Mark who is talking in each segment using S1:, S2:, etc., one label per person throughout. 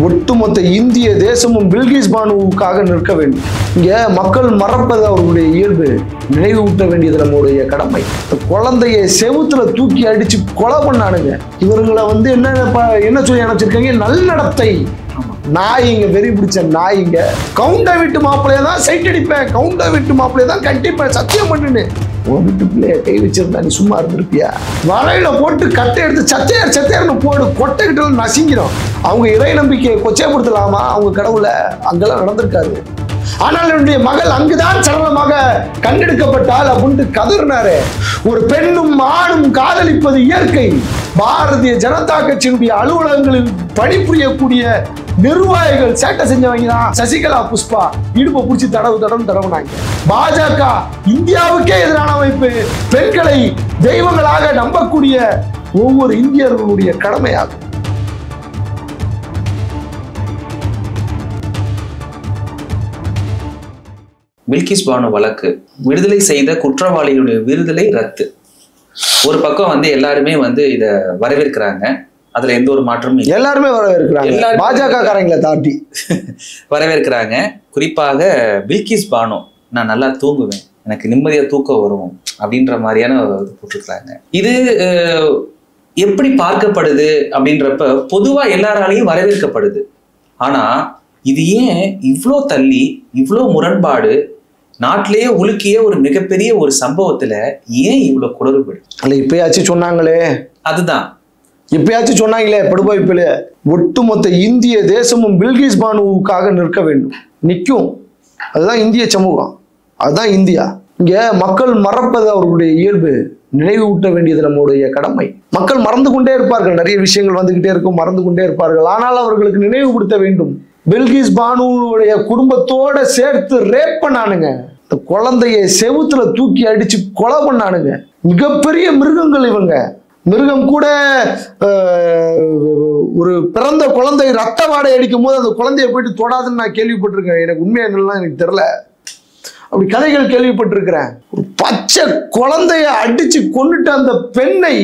S1: ஒட்டுமொத்த இந்திய தேசமும் பில்கிஸ் பானுவுக்காக நிற்க வேண்டும். இங்க மக்கள் மறப்பது அவர்களுடைய இயல்பு, நினைவூட்ட வேண்டியது நம்முடைய கடமை. குழந்தைய செவுத்துல தூக்கி அடிச்சு கொலை பண்ணானுங்க. இவர்களை என்ன சொல்லி அனுப்பிச்சிருக்காங்க? நல்நடத்தை நாயிங்க, வெறி பிடிச்ச நாயிங்க. கவுண்டை விட்டு மாப்பிள்ளைய தான் சைட் அடிப்பேன், கவுண்டை விட்டு மாப்பிள்ளைய தான் கட்டிப்பேன், சத்தியம் பண்ணுன்னு. உன் வீட்டு பிள்ளைய கை வச்சிருந்தா நீ சும்மா இருந்திருப்பியா? வலையில போட்டு கட்டை எடுத்து சத்தையார்னு போடு, கொட்டைக்கிட்ட நசிங்கிறோம். அவங்க இறை நம்பிக்கையை கொச்சைப்படுத்தலாமா? அவங்க கடவுளை அங்கெல்லாம் நடந்திருக்காரு. ஆனால் என்னுடைய மகள் அங்குதான் சரளமாக கண்டெடுக்கப்பட்டால் அப்படின்ட்டு கதறினாரு. ஒரு பெண்ணும் ஆணும் காதலிப்பது இயற்கை. பாரதிய ஜனதா கட்சியினுடைய அலுவலகங்களில் பணிபுரியக்கூடிய நிர்வாகிகள் சேட்டை செஞ்சவங்க தான் சசிகலா, புஷ்பா இடுப்பை பிடிச்சி தடவுனாங்க. பாஜக இந்தியாவுக்கே எதிரான அமைப்பு. பெண்களை தெய்வங்களாக நம்பக்கூடிய ஒவ்வொரு இந்தியர்களுடைய கடமையாகும்.
S2: பில்கிஸ் பானு வழக்கு, விடுதலை செய்த குற்றவாளிகளுடைய விடுதலை ரத்து. ஒரு பக்கம் எல்லாருமே இத வரவேற்கிறாங்க. அதுல எந்த ஒரு மாற்றமும்
S1: எல்லாருமே வரவேற்கிறாங்க. பாஜக காரங்களை தாண்டி
S2: வரவேற்கிறாங்க. குறிப்பாக பில்கிஸ் பானு, நான் நல்லா தூங்குவேன், எனக்கு நிம்மதியா தூக்கம் வரும் அப்படின்ற மாதிரியான போட்டிருக்கிறாங்க. இது எப்படி பார்க்கப்படுது அப்படின்றப்ப பொதுவா எல்லாராலையும் வரவேற்கப்படுது. ஆனா இது ஏன் இவ்வளோ தள்ளி, இவ்வளோ முரண்பாடு, நாட்டிலேயே உலுக்கிய ஒரு மிகப்பெரிய ஒரு சம்பவத்துல ஏன் இவ்வளவு குளறுபடி?
S1: அல்ல இப்பயாச்சும் சொன்னாங்களே,
S2: அதுதான்
S1: இப்பயாச்சும் சொன்னாங்களே படுபாய்ப்பில. ஒட்டுமொத்த இந்திய தேசமும் பில்கிஸ் பானுவுக்காக நிற்க வேண்டும், நிற்கும். அதுதான் இந்திய சமூகம், அதுதான் இந்தியா. இங்க மக்கள் மறப்பது அவர்களுடைய இயல்பு, நினைவூட்ட வேண்டியது நம்முடைய கடமை. மக்கள் மறந்து கொண்டே இருப்பார்கள், நிறைய விஷயங்கள் வந்துகிட்டே இருக்கும், மறந்து கொண்டே இருப்பார்கள். ஆனால் அவர்களுக்கு நினைவுபடுத்த வேண்டும். பில்கிஸ் பானுடைய குடும்பத்தோட சேர்த்து ரேப் பண்ணானுங்க. இந்த குழந்தைய செவுத்துல தூக்கி அடிச்சு கொலை பண்ணானுங்க. மிகப்பெரிய மிருகங்கள் இவங்க. மிருகம் கூட ஒரு பிறந்த குழந்தை ரத்த வாடை அடிக்கும் போது அந்த குழந்தைய போயிட்டு தொடாதுன்னு நான் கேள்விப்பட்டிருக்கேன். எனக்கு உண்மையானலாம் எனக்கு தெரியல, அப்படி கதைகள் கேள்விப்பட்டிருக்கிறேன். ஒரு பச்சை குழந்தைய அடிச்சு கொண்டுட்டு அந்த பெண்ணை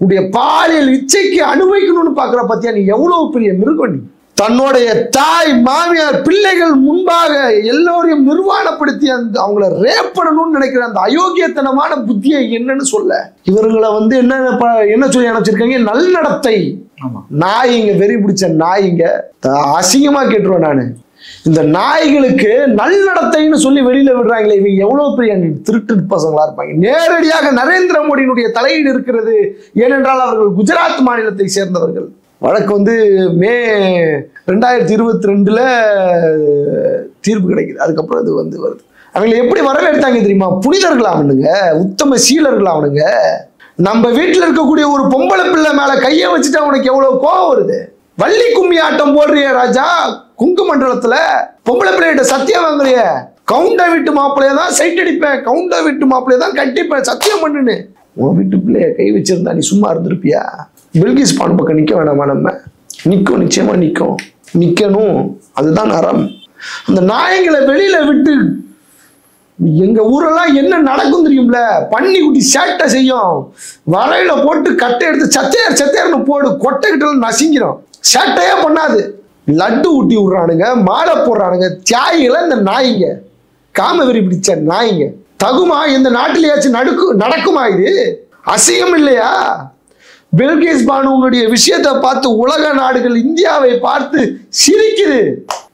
S1: உடைய பாலியல் இச்சைக்கு அனுபவிக்கணும்னு பாக்குற பத்தியா? நீ எவ்வளவு பெரிய மிருகம்! நீ தன்னுடைய தாய், மாமியார், பிள்ளைகள் முன்பாக எல்லோரையும் நிர்வாணப்படுத்தி அவங்கள ரேப் பண்ணணும்னு நினைக்கிற அந்த அயோக்கியத்தனமான புத்தியை என்னன்னு சொல்ல? இவர்களை என்ன சொல்லி அனுப்பிச்சிருக்காங்க? நல்நடத்தை நாயிங்க, வெறி பிடிச்ச நாயிங்க. அசிங்கமா கேட்டுருவேன் நானு. இந்த நாய்களுக்கு நல்நடத்தைன்னு சொல்லி வெளியில விடுறாங்களே, இவங்க எவ்வளவு பெரிய திருட்டு பசங்களா இருப்பாங்க. நேரடியாக நரேந்திர மோடியினுடைய தலையீடு இருக்கிறது. ஏனென்றால் அவர்கள் குஜராத் மாநிலத்தை சேர்ந்தவர்கள். வழக்கு மே 2022 தீர்ப்பு கிடைக்குது. அதுக்கப்புறம் இது வருது. அவங்களை எப்படி வரவேற்றாங்க தெரியுமா? புனிதர்கள் அவனுங்க, உத்தம சீலர்கள் அவனுங்க. நம்ம வீட்டில் இருக்கக்கூடிய ஒரு பொம்பளை பிள்ளை மேல கையை வச்சுட்டு அவனுக்கு எவ்வளவு கோபம் வருது. வள்ளி கும்மி ஆட்டம் போடுறிய ராஜா, குங்கு மண்டலத்துல பொம்பளை பிள்ளைகிட்ட சத்தியம் வாங்குறிய. கவுண்டை விட்டு மாப்பிள்ளைய தான் சைட் அடிப்பேன், கவுண்டை விட்டு மாப்பிள்ளைய தான் கட்டிப்பேன், சத்தியம் பண்ணுன்னு. உன் வீட்டு பிள்ளைய கை வச்சிருந்தா நீ சும்மா இருந்திருப்பியா? பில்கிஸ் பானு பக்கம் நிற்க வேணாமா? நம்ம நிற்கும், நிச்சயமா நிற்கணும். அதுதான் அறம். அந்த நாயங்களை வெளியில விட்டு எங்க ஊரெல்லாம் என்ன நடக்கும் தெரியும்ல? பன்னி குட்டி சேட்டை செய்யும். வலையில போட்டு கட்டை எடுத்து சத்தையார்னு போடு, கொட்டைக்கிட்ட நசிங்கிறோம். சேட்டையே பண்ணாது. லட்டு ஊட்டி விடுறானுங்க, மாலை போடுறானுங்க. தியாகிகளை இந்த நாய்ங்க, காமவெறி பிடிச்ச நாய்ங்க. தகுமா? இந்த நாட்டிலேயாச்சும் நடக்குமா? இது அசிங்கம் இல்லையா? பில்கிஸ் பானுடைய விஷயத்தை பார்த்து உலக நாடுகள் இந்தியாவை பார்த்து சிரிக்குது.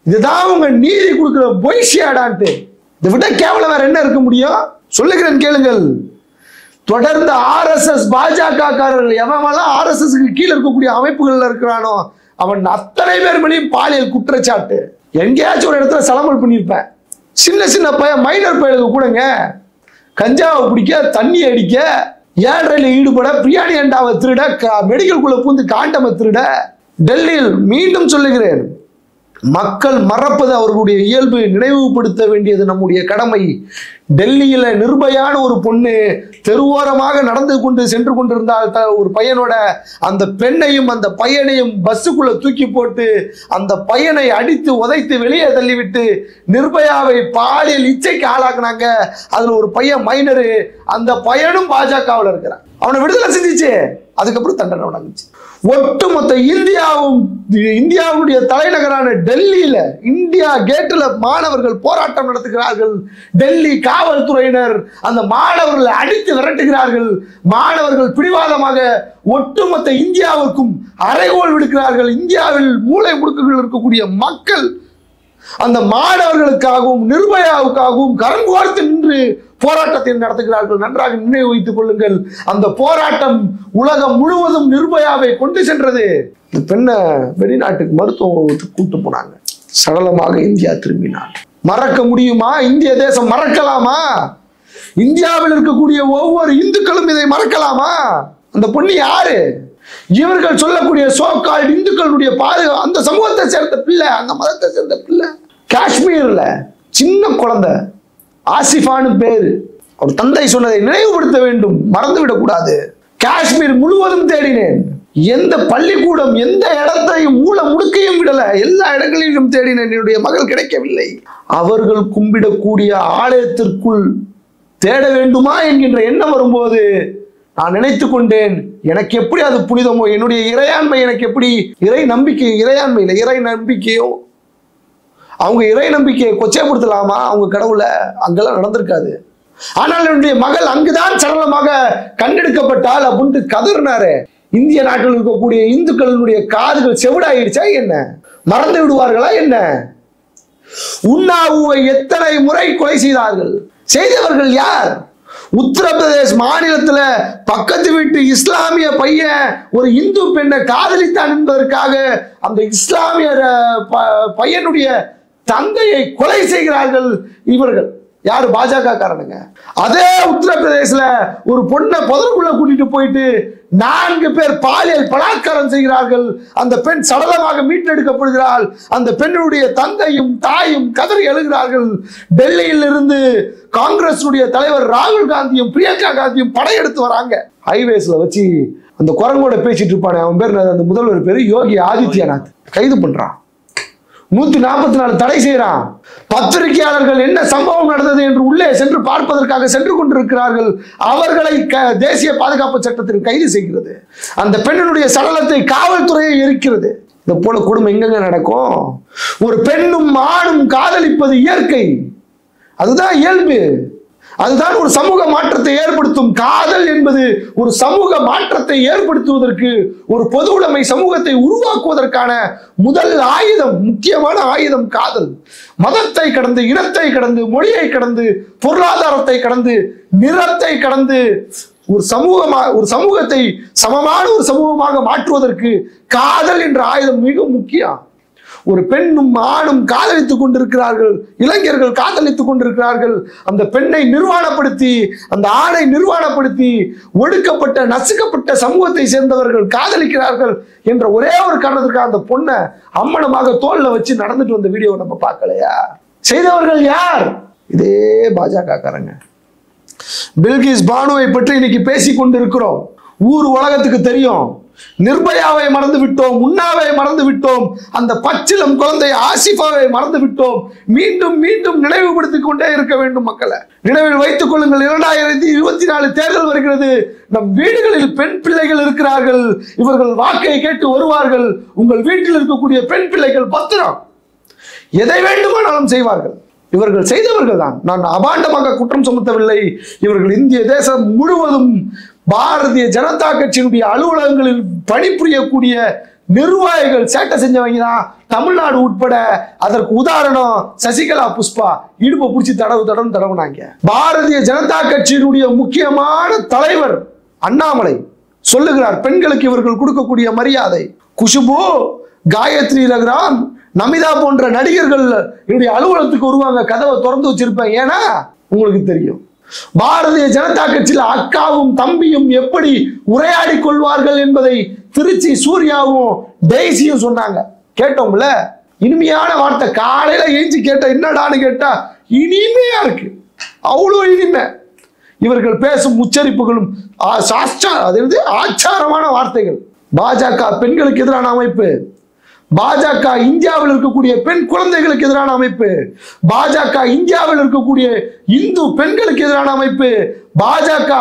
S1: இதுதான் உங்க நீதி கொடுக்கிற பொய்ஷியாடான்ட்டு. இதை விட கேவலம் வேற என்ன இருக்க முடியும்? சொல்லுகிறேன் கேளுங்கள். தொடர்ந்து RSS பாஜக காரர்கள் எவெல்லாம் RSS கீழே இருக்கக்கூடிய அமைப்புகள்ல இருக்கிறானோ அவன் அத்தனை பேர் மேலேயும் பாலியல் குற்றச்சாட்டு. எங்கேயாச்சும் ஒரு இடத்துல சலமல் பண்ணியிருப்பேன். சின்ன பையன், மைனர் பையனுக்கு கூடங்க கஞ்சாவை பிடிக்க, தண்ணி அடிக்க, ஏழ்றையில ஈடுபட, பிரியாணி அண்டாவை திருட, மெடிக்கல் குள்ள பூந்து காண்டமை திருட. டெல்லியில் மீண்டும் சொல்லுகிறேன், மக்கள் மறப்பது அவர்களுடைய இயல்பு, நினைவுபடுத்த வேண்டியது நம்முடைய கடமை. டெல்லியில நிர்பயான ஒரு பொண்ணு தெருவோரமாக சென்று கொண்டிருந்தால் ஒரு பையனோட அந்த பெண்ணையும் அந்த பையனையும் பஸ்ஸுக்குள்ள தூக்கி போட்டு அந்த பையனை அடித்து உதைத்து வெளியே தள்ளிவிட்டு நிர்பயாவை பாலியல் இச்சைக்கு ஆளாக்குனாங்க. அதுல ஒரு பையன் மைனரு, அந்த பையனும் பாஜகவில் இருக்கிறான். அவனை விடுதலை செஞ்சிச்சு. அதுக்கப்புறம் தண்டனை வழங்குச்சு. ஒட்டுமொத்த இந்தியாவுடைய தலைநகரான டெல்லியில இந்தியா கேட்ல மாணவர்கள் போராட்டம் நடத்துகிறார்கள். டெல்லி காவல்துறையினர் அந்த மாணவர்களை அடித்து விரட்டுகிறார்கள். மாணவர்கள் பிடிவாதமாக ஒட்டுமொத்த இந்தியாவிற்கும் அறைகோல் விடுக்கிறார்கள். இந்தியாவில் மூலை முடுக்குகள் இருக்கக்கூடிய மக்கள் அந்த மாணவர்களுக்காகவும் நிர்பயாவுக்காகவும் கரம் கோர்த்து நின்று போராட்டத்தை நடத்துகிறார்கள். நன்றாக நினைவு வைத்துக் கொள்ளுங்கள். அந்த போராட்டம் உலகம் முழுவதும் நிர்பயாவை கொண்டு சென்றது. இந்த பெண்ணை வெளிநாட்டுக்கு மருத்துவத்துக்கு கூட்டு போனாங்க. சடலமாக இந்தியா திரும்பினார். மறக்க முடியுமா? இந்திய தேசம் மறக்கலாமா? இந்தியாவில் இருக்கக்கூடிய ஒவ்வொரு இந்துக்களும் இதை மறக்கலாமா? அந்த பொண்ணு யாரு? இவர்கள் சொல்லக்கூடிய சோகால் இந்துக்களுடைய அந்த சமூகத்தை சேர்ந்த பிள்ளை, அந்த மதத்தை சேர்ந்த பிள்ளை. காஷ்மீர்ல சின்ன குழந்தை ஆசிஃபானு பேரு. அவர் தந்தை சொன்னதை நினைவுபடுத்த வேண்டும், மறந்துவிடக் கூடாது. காஷ்மீர் முழுவதும் தேடினேன். எந்த பள்ளிக்கூடம், எந்த இடத்தையும் மூல முடுக்கையும் விடல. எல்லா இடங்களிலும் தேடினேன். என்னுடைய மகள் கிடைக்கவில்லை. அவர்கள் கும்பிடக்கூடிய ஆலயத்திற்குள் தேட வேண்டுமா என்கின்ற எண்ணம் வரும்போது நான் நினைத்து கொண்டேன், எனக்கு எப்படி அது புனிதமோ, என்னுடைய இறையாண்மை எனக்கு எப்படி, இறை நம்பிக்கை, இறையாண்மை இல்லை, இறை நம்பிக்கையும். அவங்க இறை நம்பிக்கையை கொச்சைப்படுத்தலாமா? அவங்க கடவுளை அங்கெல்லாம் நடந்திருக்காது. ஆனால் என்னுடைய மகள் அங்குதான் சடலமாக கண்டெடுக்கப்பட்டால் அப்படின்ட்டு கதறினாரு. இந்திய நாட்டில் இருக்கக்கூடிய இந்துக்களுடைய காதுகள் செவிடாயிடுச்சா என்ன? மறந்து விடுவார்களா என்ன? உண்ணாவுவை எத்தனை முறை கொலை செய்தார்கள்? செய்தவர்கள் யார்? உத்தரப்பிரதேஷ் மாநிலத்துல பக்கத்து வீட்டு இஸ்லாமிய பையன் ஒரு இந்து பெண்ணை காதலித்தான் என்பதற்காக அந்த இஸ்லாமிய பையனுடைய தந்தையை கொலை செய்கிறார்கள் இவர்கள். யாரு? பாஜக காரனுங்க. அதே உத்தரப்பிரதேசல ஒரு பொண்ணை புதருக்குள்ள கூட்டிட்டு போயிட்டு 4 பேர் பாலியல் பலாத்காரம் செய்கிறார்கள். அந்த பெண் சடலமாக மீட்டெடுக்கப்படுகிறாள். அந்த பெண்ணுடைய தந்தையும் தாயும் கதறி எழுகிறார்கள். டெல்லியில் இருந்து காங்கிரஸ் தலைவர் ராகுல் காந்தியும் பிரியங்கா காந்தியும் படையெடுத்து வராங்க. ஹைவேஸ்ல வச்சு அந்த குரங்கோட பேசிட்டு இருப்பானே, அவன் பேர் அந்த முதல்வர் பேரு யோகி ஆதித்யநாத், கைது பண்றான். 144 தடை செய்யறான். பத்திரிகையாளர்கள் என்ன சம்பவம் நடந்தது என்று உள்ளே சென்று பார்ப்பதற்காக சென்று கொண்டிருக்கிறார்கள். அவர்களை தேசிய பாதுகாப்பு சட்டத்தில் கைது செய்கிறது. அந்த பெண்ணினுடைய சடலத்தை காவல்துறையை எரிக்கிறது. இந்த போல கொடுமை எங்கெங்க நடக்கும்? ஒரு பெண்ணும் ஆணும் காதலிப்பது இயற்கை, அதுதான் இயல்பு, அதுதான் ஒரு சமூக மாற்றத்தை ஏற்படுத்தும். காதல் என்பது ஒரு சமூக மாற்றத்தை ஏற்படுத்துவதற்கு, ஒரு பொது உடைமை சமூகத்தை உருவாக்குவதற்கான முதல் ஆயுதம், முக்கியமான ஆயுதம் காதல். மதத்தை கடந்து, இனத்தை கடந்து, மொழியை கடந்து, பொருளாதாரத்தை கடந்து, நிறத்தை கடந்து ஒரு சமூகத்தை சமமான ஒரு சமூகமாக மாற்றுவதற்கு காதல் என்ற ஆயுதம் மிக முக்கியம். ஒரு பெண்ணும் ஆணும் காதலித்துக் கொண்டிருக்கிறார்கள், இளைஞர்கள் காதலித்துக் கொண்டிருக்கிறார்கள். அந்த பெண்ணை நிர்வாணப்படுத்தி, அந்த ஆணை நிர்வாணப்படுத்தி, ஒடுக்கப்பட்ட நசுக்கப்பட்ட சமூகத்தை சேர்ந்தவர்கள் காதலிக்கிறார்கள் என்ற ஒரே ஒரு காரணத்திற்காக அந்த பொண்ணை அம்மனமாக தோல்ல வச்சு நடந்துட்டு வந்த வீடியோ நம்ம பார்க்கலையா? செய்தவர்கள் யார்? இதே பாஜக காரங்க. பில்கிஸ் பானுவை பற்றி இன்னைக்கு பேசிக் கொண்டிருக்கிறோம். ஊர் உலகத்துக்கு தெரியும். நிர்பயாவை மறந்து விட்டோம், உண்ணாவை மறந்து விட்டோம், அந்த பச்சிலம் குழந்தை ஆசிஃபாவை மறந்து விட்டோம். மீண்டும் மீண்டும் நினைவுபடுத்திக் கொண்டே இருக்க வேண்டும். மக்களை நினைவில் வைத்துக் கொள்ளுங்கள். 2024 தேர்தல் வருகிறது. நம் வீடுகளில் பெண் பிள்ளைகள் இருக்கிறார்கள். இவர்கள் வாக்கை கேட்டு வருவார்கள். உங்கள் வீட்டில் இருக்கக்கூடிய பெண் பிள்ளைகள் பத்திரம், எதை வேண்டுமானாலும் செய்வார்கள். இவர்கள் செய்தவர்கள் தான். நான் அபாண்டமாக குற்றம் சுமத்தவில்லை. இவர்கள் இந்திய தேசம் முழுவதும் பாரதிய ஜனதா கட்சியினுடைய அலுவலகங்களில் பணிபுரியக்கூடிய நிர்வாகிகள் சேட்டை செஞ்சவங்க தான். தமிழ்நாடு உட்பட. அதற்கு உதாரணம் சசிகலா, புஷ்பா இடுப்பை பிடிச்சி தடவுனாங்க. பாரதிய ஜனதா கட்சியினுடைய முக்கியமான தலைவர் அண்ணாமலை சொல்லுகிறார், பெண்களுக்கு இவர்கள் கொடுக்கக்கூடிய மரியாதை. குஷ்பு, காயத்ரி ரகுராம், நமிதா போன்ற நடிகர்கள் என்னுடைய அலுவலகத்துக்கு வருவாங்க. கதவை திறந்து வச்சிருப்பேன். ஏன்னா உங்களுக்கு தெரியும், பாரதிய ஜனதா கட்சியில் அக்காவும் தம்பியும் எப்படி உரையாடி கொள்வார்கள் என்பதை திருச்சி சூர்யாவும் டெய்ஸியும் சொன்னாங்க. கேட்டோம்ல, இனிமையான வார்த்தை. காலையில ஏஞ்சி கேட்ட என்னடான்னு கேட்டா இனிமையா இருக்கு, அவ்வளோ இனிமை. இவர்கள் பேசும் உச்சரிப்புகளும் ஆச்சாரமான வார்த்தைகள். பாஜக பெண்களுக்கு எதிரான அமைப்பு. பாஜக இந்தியாவில் இருக்கக்கூடிய பெண் குழந்தைகளுக்கு எதிரான அமைப்பு, பாஜக இந்தியாவில் இருக்கக்கூடிய இந்து பெண்களுக்கு எதிரான அமைப்பு, பாஜக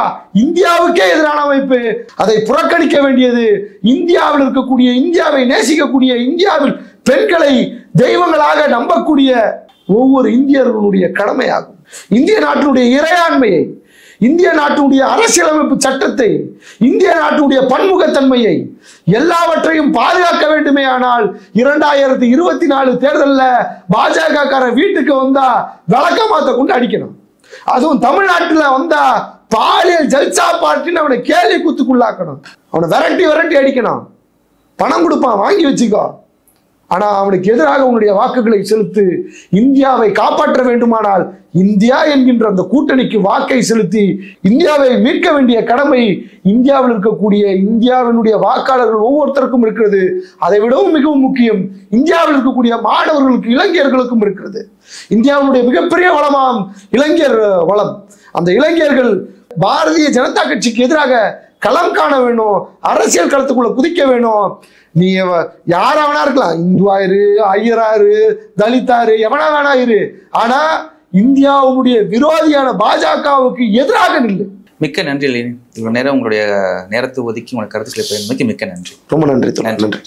S1: இந்தியாவுக்கே எதிரான அமைப்பு. அதை புறக்கணிக்க வேண்டியது இந்தியாவில் இருக்கக்கூடிய, இந்தியாவை நேசிக்கக்கூடிய, இந்தியாவில் பெண்களை தெய்வங்களாக நம்பக்கூடிய ஒவ்வொரு இந்தியர்களுடைய கடமையாகும். இந்திய நாட்டினுடைய இறையாண்மையை, இந்திய நாட்டினுடைய அரசியலமைப்பு சட்டத்தை, இந்திய நாட்டினுடைய பன்முகத்தன்மையை எல்லாவற்றையும் பாதுகாக்க வேண்டுமே. ஆனால் 2024 தேர்தலில் பாஜக காரன் வீட்டுக்கு வந்தா விளக்கமாத்த கொண்டு அடிக்கணும். அதுவும் தமிழ்நாட்டில் வந்தா பாலியல் ஜல்சா பார்ட்டின்னு அவனை கேள்வி குத்துக்குள்ளாக்கணும். அவனை விரட்டி விரட்டி அடிக்கணும். பணம் கொடுப்பான், வாங்கி வச்சுக்கோ. ஆனா அவனுக்கு எதிராக உன்னுடைய வாக்குகளை செலுத்து. இந்தியாவை காப்பாற்ற வேண்டுமானால் இந்தியா என்கின்ற அந்த கூட்டணிக்கு வாக்கை செலுத்தி இந்தியாவை மீட்க வேண்டிய கடமை இந்தியாவில் இருக்கக்கூடிய இந்தியாவினுடைய வாக்காளர்கள் ஒவ்வொருத்தருக்கும் இருக்கிறது. அதை விடவும் மிகவும் முக்கியம், இந்தியாவில் இருக்கக்கூடிய மாணவர்களுக்கு, இளைஞர்களுக்கும் இருக்கிறது. இந்தியாவுடைய மிகப்பெரிய வளமாம் இளைஞர் வளம். அந்த இளைஞர்கள் பாரதிய ஜனதா கட்சிக்கு எதிராக களம் காண வேணும், அரசியல் களத்துக்குள்ள குதிக்க வேணும். நீ யாரா வேணா இருக்கலாம், இந்துவாயிரு, ஐயராரு, தலித்தாரு, எவனா வேணா இரு. ஆனா இந்தியாவுடைய விரோதியான பாஜகவுக்கு எதிராக நில்லு.
S2: மிக்க நன்றி லெனின். இவ்வளவு நேரம் உங்களுடைய நேரத்தை ஒதுக்கி உங்களுடைய கருத்துக்களை பயன்படுத்தி மிக்க நன்றி.
S1: ரொம்ப நன்றி. நன்றி.